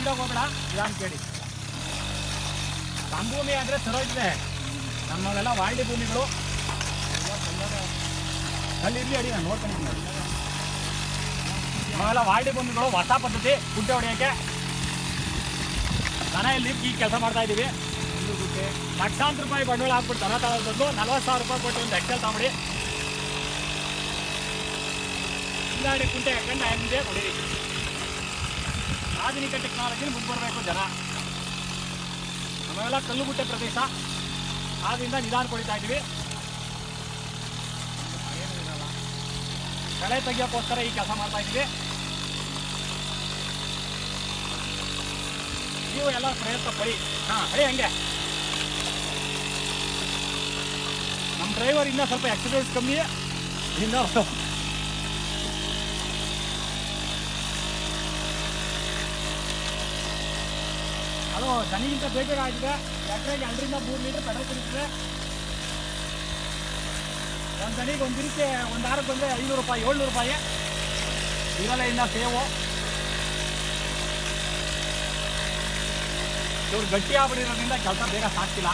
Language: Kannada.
ಸ್ಪೀಡಾಗಿ ಹೋಗ್ಬೇಡ, ನಿಧಾನ ಕೇಳಿ. ನಮ್ಮ ಭೂಮಿ ಅಂದರೆ ಸರೋಗಿದೆ, ನಮ್ಮವೆಲ್ಲ ವಾಲ್ಡಿ ಭೂಮಿಗಳು. ಅಲ್ಲಿ ಇರಲಿ ಅಡಿ, ನಾನು ನೋಡ್ಕೊಂಡಿದ್ದೀನಿ. ನಮ್ಮೆಲ್ಲ ವಾಲ್ಡಿ ಭೂಮಿಗಳು, ಹೊಸ ಪದ್ಧತಿ ಕುಂಟೆ ಹೊಡೆಯೋಕ್ಕೆ. ದನ ಇಲ್ಲಿ ಈ ಕೆಲಸ ಮಾಡ್ತಾ ಇದ್ದೀವಿ. ಲಕ್ಷಾಂತರ ರೂಪಾಯಿ ಬಂಡವಾಳ ಹಾಕ್ಬಿಟ್ಟು ದನ ತಗೊಳ್ಳೋದು, 40,000 ರೂಪಾಯಿ ಕೊಟ್ಟು ಒಂದು ಎಕ್ಸೆಲ್ ತಗೊಂಡು ಹಿಂದಾಡಿ ಕುಂಟೆ ಹಾಕೊಂಡು ಮುಂದೆ ಹೊಡೀರಿ. ಆಧುನಿಕ ಟೆಕ್ನಾಲಜಿನ ಮುಂದೆ ಬರಬೇಕು ಜನ. ನಮ್ಮೆಲ್ಲ ಕಲ್ಲುಗುಟ್ಟೆ ಪ್ರದೇಶ, ಆದ್ದರಿಂದ ನಿಧಾನ ಕೊಡಿತಾ ಇದ್ದೀವಿ. ಕಳೆ ತೆಗಿಯೋಕ್ಕೋಸ್ಕರ ಈ ಕೆಲಸ ಮಾಡ್ತಾ ಇದ್ದೀವಿ. ನೀವು ಎಲ್ಲ ಪ್ರಯತ್ನ ಪಡಿ. ಹಾಂ, ಅಡಿ ಹಂಗೆ. ನಮ್ಮ ಡ್ರೈವರ್ ಇನ್ನೂ ಸ್ವಲ್ಪ ಎಕ್ಸಸೈಸ್ ಕಮ್ಮಿ, ಇನ್ನೂ ಅದು ದನಿಗಿಂತ ಬೇಗ ಆಗಿದೆ. ಎಕರೆಗೆ 2ರಿಂದ 3 ಲೀಟರ್ ಪೆಟ್ರೋಲ್ ಕುಡಿತದೆ. ಒಂದು ದನಿಗೆ ಒಂದು ದಿನಕ್ಕೆ ಒಂದು ವಾರಕ್ಕೆ ಬಂದರೆ 500 ರೂಪಾಯಿ 700 ರೂಪಾಯಿ. ಇವೆಲ್ಲ ಇನ್ನು ಸೇವು. ಇವ್ರು ಗಟ್ಟಿ ಆಗ್ಬಿಟ್ಟಿರೋದ್ರಿಂದ ಕೆಲಸ ಬೇಗ ಸಾಕ್ತಿಲ್ಲ.